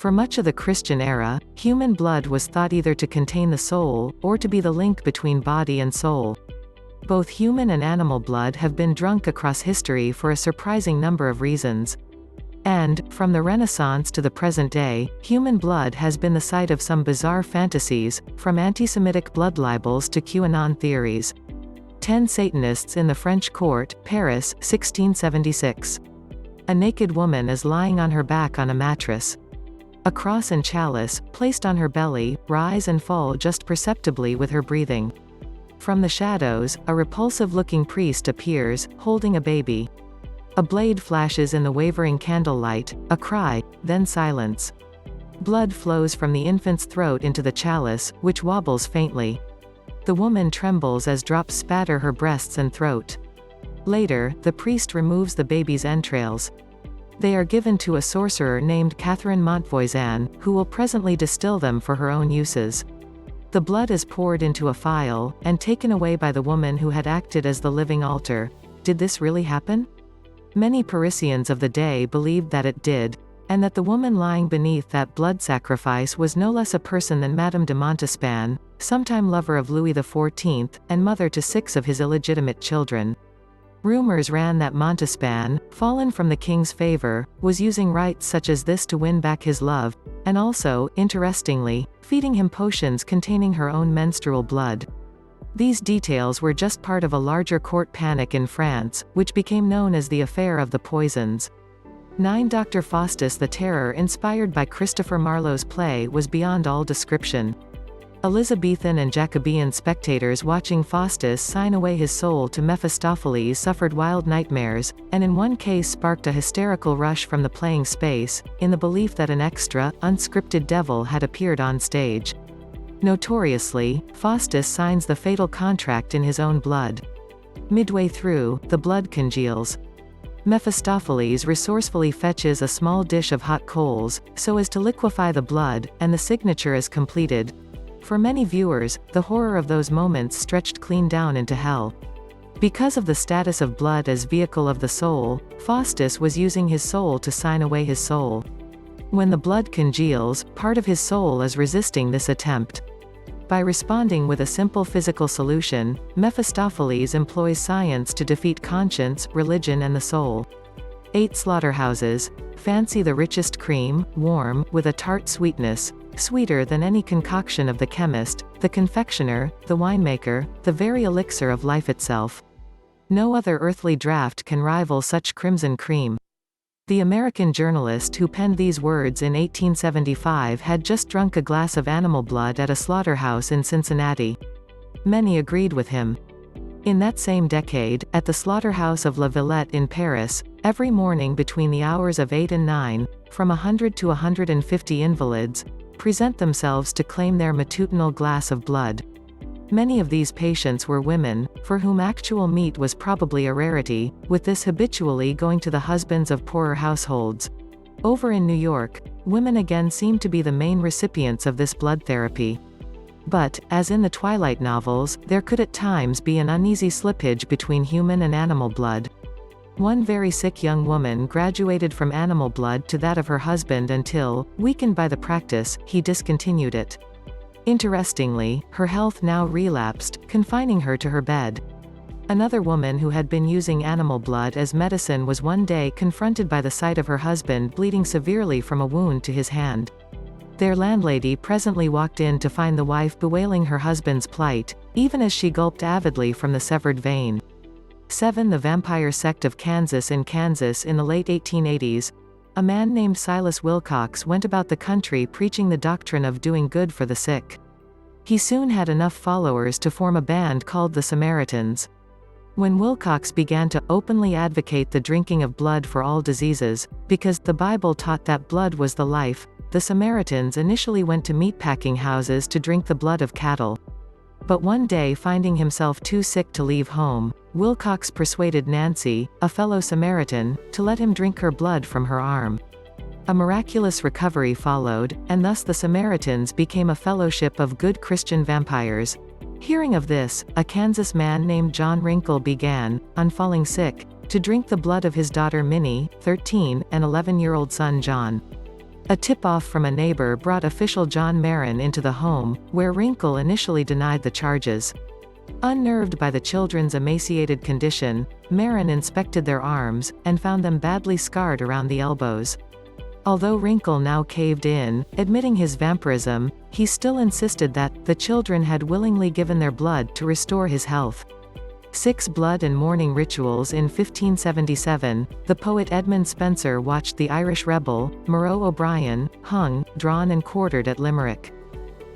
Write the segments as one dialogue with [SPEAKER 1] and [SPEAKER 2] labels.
[SPEAKER 1] For much of the Christian era, human blood was thought either to contain the soul, or to be the link between body and soul. Both human and animal blood have been drunk across history for a surprising number of reasons. And, from the Renaissance to the present day, human blood has been the site of some bizarre fantasies, from anti-Semitic blood libels to QAnon theories. 10 Satanists in the French court, Paris, 1676. A naked woman is lying on her back on a mattress. A cross and chalice, placed on her belly, rise and fall just perceptibly with her breathing. From the shadows, a repulsive-looking priest appears, holding a baby. A blade flashes in the wavering candlelight, a cry, then silence. Blood flows from the infant's throat into the chalice, which wobbles faintly. The woman trembles as drops spatter her breasts and throat. Later, the priest removes the baby's entrails. They are given to a sorcerer named Catherine Montvoisin, who will presently distill them for her own uses. The blood is poured into a phial, and taken away by the woman who had acted as the living altar. Did this really happen? Many Parisians of the day believed that it did, and that the woman lying beneath that blood sacrifice was no less a person than Madame de Montespan, sometime lover of Louis XIV, and mother to 6 of his illegitimate children. Rumors ran that Montespan, fallen from the king's favor, was using rites such as this to win back his love, and also, interestingly, feeding him potions containing her own menstrual blood. These details were just part of a larger court panic in France, which became known as the Affair of the Poisons. 9 Dr. Faustus. The terror inspired by Christopher Marlowe's play was beyond all description. Elizabethan and Jacobean spectators watching Faustus sign away his soul to Mephistopheles suffered wild nightmares, and in one case sparked a hysterical rush from the playing space, in the belief that an extra, unscripted devil had appeared on stage. Notoriously, Faustus signs the fatal contract in his own blood. Midway through, the blood congeals. Mephistopheles resourcefully fetches a small dish of hot coals, so as to liquefy the blood, and the signature is completed. For many viewers, the horror of those moments stretched clean down into hell. Because of the status of blood as vehicle of the soul, Faustus was using his soul to sign away his soul. When the blood congeals, part of his soul is resisting this attempt. By responding with a simple physical solution, Mephistopheles employs science to defeat conscience, religion and the soul. 8 Slaughterhouses. Fancy the richest cream, warm, with a tart sweetness, sweeter than any concoction of the chemist, the confectioner, the winemaker, the very elixir of life itself. No other earthly draught can rival such crimson cream. The American journalist who penned these words in 1875 had just drunk a glass of animal blood at a slaughterhouse in Cincinnati. Many agreed with him. In that same decade, at the slaughterhouse of La Villette in Paris, every morning between the hours of 8 and 9, from 100 to 150 invalids present themselves to claim their matutinal glass of blood. Many of these patients were women, for whom actual meat was probably a rarity, with this habitually going to the husbands of poorer households. Over in New York, women again seemed to be the main recipients of this blood therapy. But, as in the Twilight novels, there could at times be an uneasy slippage between human and animal blood. One very sick young woman graduated from animal blood to that of her husband until, weakened by the practice, he discontinued it. Interestingly, her health now relapsed, confining her to her bed. Another woman who had been using animal blood as medicine was one day confronted by the sight of her husband bleeding severely from a wound to his hand. Their landlady presently walked in to find the wife bewailing her husband's plight, even as she gulped avidly from the severed vein. 7 The vampire sect of Kansas. In Kansas in the late 1880s, a man named Silas Wilcox went about the country preaching the doctrine of doing good for the sick. He soon had enough followers to form a band called the Samaritans. When Wilcox began to openly advocate the drinking of blood for all diseases, because the Bible taught that blood was the life, the Samaritans initially went to meatpacking houses to drink the blood of cattle. But one day, finding himself too sick to leave home, Wilcox persuaded Nancy, a fellow Samaritan, to let him drink her blood from her arm. A miraculous recovery followed, and thus the Samaritans became a fellowship of good Christian vampires. Hearing of this, a Kansas man named John Wrinkle began, on falling sick, to drink the blood of his daughter Minnie, 13, and 11-year-old son John. A tip-off from a neighbor brought official John Marin into the home, where Wrinkle initially denied the charges. Unnerved by the children's emaciated condition, Marin inspected their arms, and found them badly scarred around the elbows. Although Wrinkle now caved in, admitting his vampirism, he still insisted that the children had willingly given their blood to restore his health. 6 blood and mourning rituals. In 1577, the poet Edmund Spenser watched the Irish rebel, Moreau O'Brien, hung, drawn and quartered at Limerick.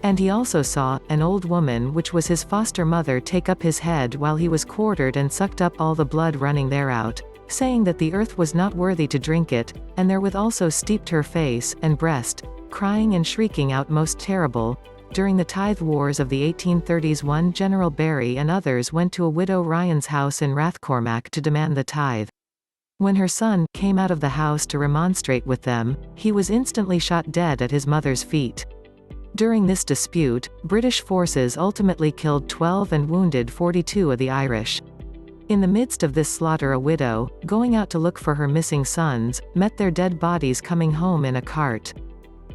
[SPEAKER 1] And he also saw an old woman, which was his foster mother, take up his head while he was quartered and sucked up all the blood running thereout, saying that the earth was not worthy to drink it, and therewith also steeped her face and breast, crying and shrieking out most terrible. During the tithe wars of the 1830s, one General Barry and others went to a widow Ryan's house in Rathcormac to demand the tithe. When her son came out of the house to remonstrate with them, he was instantly shot dead at his mother's feet. During this dispute, British forces ultimately killed 12 and wounded 42 of the Irish. In the midst of this slaughter, a widow, going out to look for her missing sons, met their dead bodies coming home in a cart.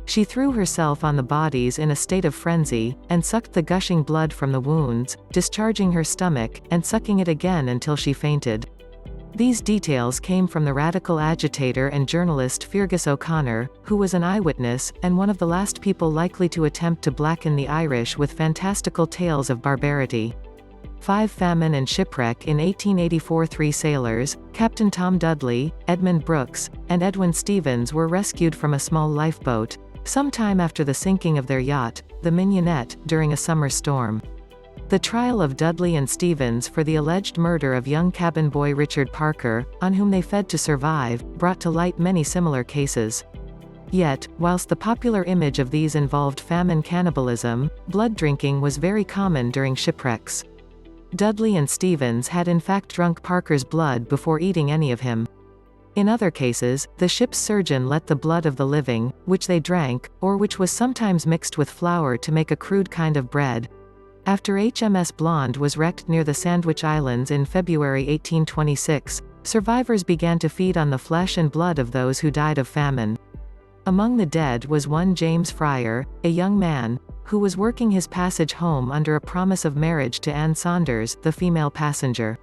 [SPEAKER 1] She threw herself on the bodies in a state of frenzy, and sucked the gushing blood from the wounds, discharging her stomach, and sucking it again until she fainted. These details came from the radical agitator and journalist Feargus O'Connor, who was an eyewitness, and one of the last people likely to attempt to blacken the Irish with fantastical tales of barbarity. 5 Famine and shipwreck. In 1884, 3 sailors, Captain Tom Dudley, Edmund Brooks, and Edwin Stevens, were rescued from a small lifeboat, sometime after the sinking of their yacht, the Mignonette, during a summer storm. The trial of Dudley and Stevens for the alleged murder of young cabin boy Richard Parker, on whom they fed to survive, brought to light many similar cases. Yet, whilst the popular image of these involved famine cannibalism, blood drinking was very common during shipwrecks. Dudley and Stevens had in fact drunk Parker's blood before eating any of him. In other cases, the ship's surgeon let the blood of the living, which they drank, or which was sometimes mixed with flour to make a crude kind of bread. After HMS Blonde was wrecked near the Sandwich Islands in February 1826, survivors began to feed on the flesh and blood of those who died of famine. Among the dead was one James Fryer, a young man, who was working his passage home under a promise of marriage to Anne Saunders, the female passenger.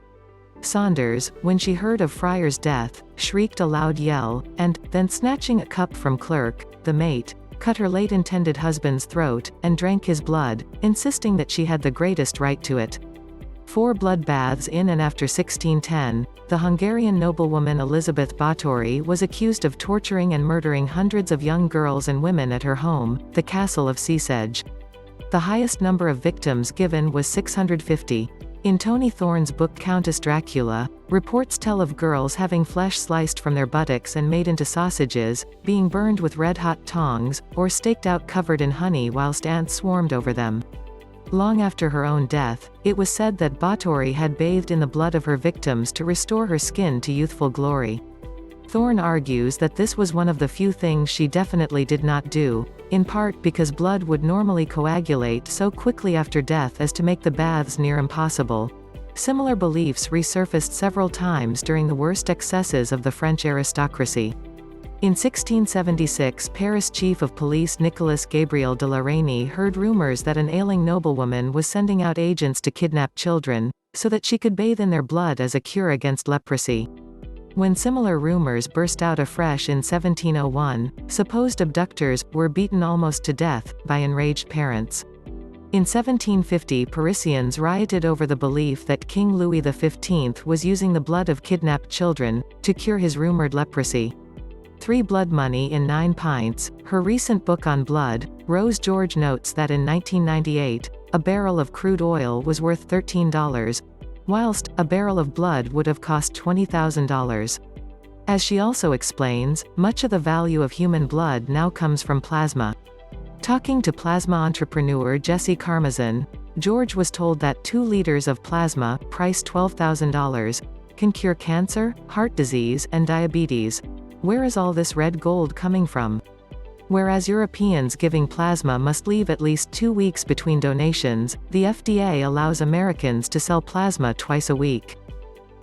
[SPEAKER 1] Saunders, when she heard of Fryer's death, shrieked a loud yell, and, then snatching a cup from Clerk, the mate, cut her late intended husband's throat, and drank his blood, insisting that she had the greatest right to it. 4 bloodbaths. In and after 1610, the Hungarian noblewoman Elizabeth Báthory was accused of torturing and murdering hundreds of young girls and women at her home, the castle of Szeged. The highest number of victims given was 650. In Tony Thorne's book Countess Dracula, reports tell of girls having flesh sliced from their buttocks and made into sausages, being burned with red-hot tongs, or staked out covered in honey whilst ants swarmed over them. Long after her own death, it was said that Báthory had bathed in the blood of her victims to restore her skin to youthful glory. Thorne argues that this was one of the few things she definitely did not do, in part because blood would normally coagulate so quickly after death as to make the baths near impossible. Similar beliefs resurfaced several times during the worst excesses of the French aristocracy. In 1676, Paris Chief of Police Nicolas Gabriel de la Reynie heard rumors that an ailing noblewoman was sending out agents to kidnap children, so that she could bathe in their blood as a cure against leprosy. When similar rumors burst out afresh in 1701, supposed abductors were beaten almost to death by enraged parents. In 1750, Parisians rioted over the belief that King Louis XV was using the blood of kidnapped children to cure his rumored leprosy. 3 Blood Money in 9 Pints, her recent book on blood, Rose George notes that in 1998, a barrel of crude oil was worth $13, whilst a barrel of blood would have cost $20,000. As she also explains, much of the value of human blood now comes from plasma. Talking to plasma entrepreneur Jesse Karmazin, George was told that 2 liters of plasma, priced $12,000, can cure cancer, heart disease, and diabetes. Where is all this red gold coming from? Whereas Europeans giving plasma must leave at least 2 weeks between donations, the FDA allows Americans to sell plasma twice a week.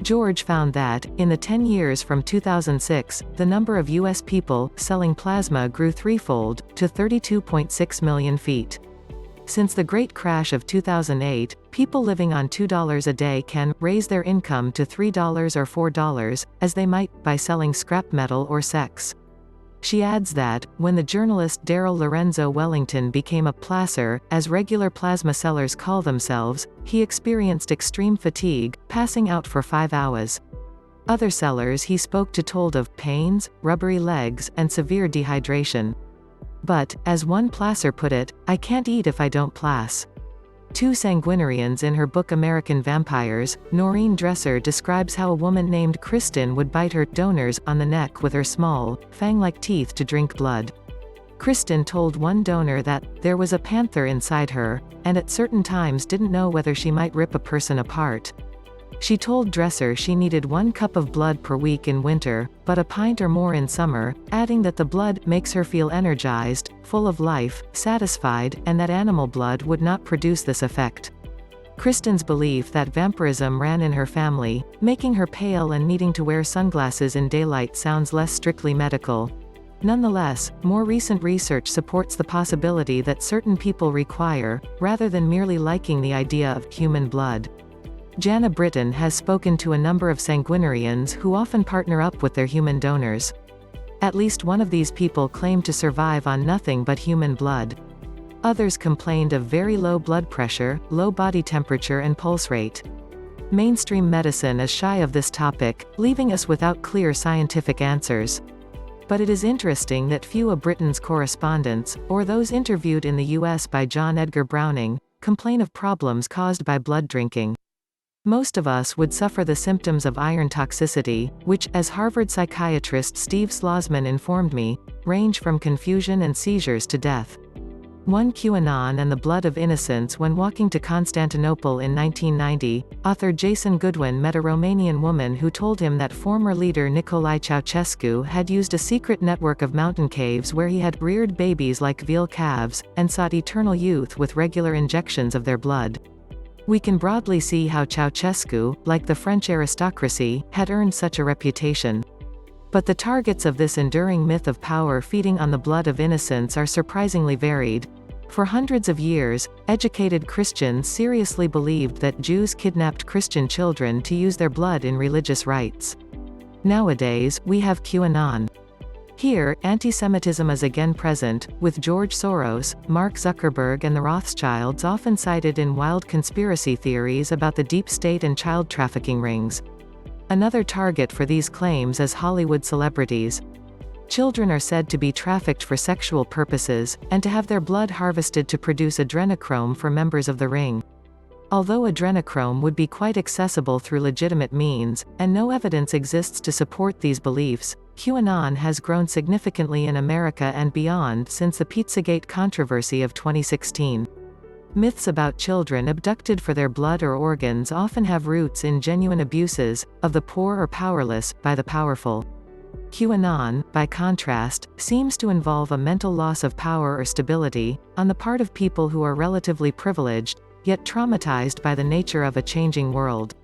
[SPEAKER 1] George found that, in the 10 years from 2006, the number of U.S. people selling plasma grew threefold, to 32.6 million feet. Since the Great Crash of 2008, people living on $2 a day can raise their income to $3 or $4, as they might, by selling scrap metal or sex. She adds that, when the journalist Daryl Lorenzo Wellington became a placer, as regular plasma sellers call themselves, he experienced extreme fatigue, passing out for 5 hours. Other sellers he spoke to told of pains, rubbery legs, and severe dehydration. But, as one placer put it, "I can't eat if I don't plas." Two sanguinarians in her book American Vampires, Noreen Dresser describes how a woman named Kristen would bite her donors on the neck with her small, fang-like teeth to drink blood. Kristen told one donor that there was a panther inside her, and at certain times didn't know whether she might rip a person apart. She told Dresser she needed 1 cup of blood per week in winter, but a pint or more in summer, adding that the blood makes her feel energized, full of life, satisfied, and that animal blood would not produce this effect. Kristen's belief that vampirism ran in her family, making her pale and needing to wear sunglasses in daylight sounds less strictly medical. Nonetheless, more recent research supports the possibility that certain people require, rather than merely liking the idea of human blood. Jana Britton has spoken to a number of sanguinarians who often partner up with their human donors. At least one of these people claimed to survive on nothing but human blood. Others complained of very low blood pressure, low body temperature and pulse rate. Mainstream medicine is shy of this topic, leaving us without clear scientific answers. But it is interesting that few of Britton's correspondents, or those interviewed in the U.S. by John Edgar Browning, complain of problems caused by blood drinking. Most of us would suffer the symptoms of iron toxicity, which, as Harvard psychiatrist Steve Schlossman informed me, range from confusion and seizures to death. One QAnon and the blood of innocents. When walking to Constantinople in 1990, author Jason Goodwin met a Romanian woman who told him that former leader Nicolae Ceausescu had used a secret network of mountain caves where he had reared babies like veal calves, and sought eternal youth with regular injections of their blood. We can broadly see how Ceausescu, like the French aristocracy, had earned such a reputation. But the targets of this enduring myth of power feeding on the blood of innocents are surprisingly varied. For hundreds of years, educated Christians seriously believed that Jews kidnapped Christian children to use their blood in religious rites. Nowadays, we have QAnon. Here, antisemitism is again present, with George Soros, Mark Zuckerberg and the Rothschilds often cited in wild conspiracy theories about the deep state and child trafficking rings. Another target for these claims is Hollywood celebrities. Children are said to be trafficked for sexual purposes, and to have their blood harvested to produce adrenochrome for members of the ring. Although adrenochrome would be quite accessible through legitimate means, and no evidence exists to support these beliefs, QAnon has grown significantly in America and beyond since the Pizzagate controversy of 2016. Myths about children abducted for their blood or organs often have roots in genuine abuses, of the poor or powerless, by the powerful. QAnon, by contrast, seems to involve a mental loss of power or stability, on the part of people who are relatively privileged, yet traumatized by the nature of a changing world.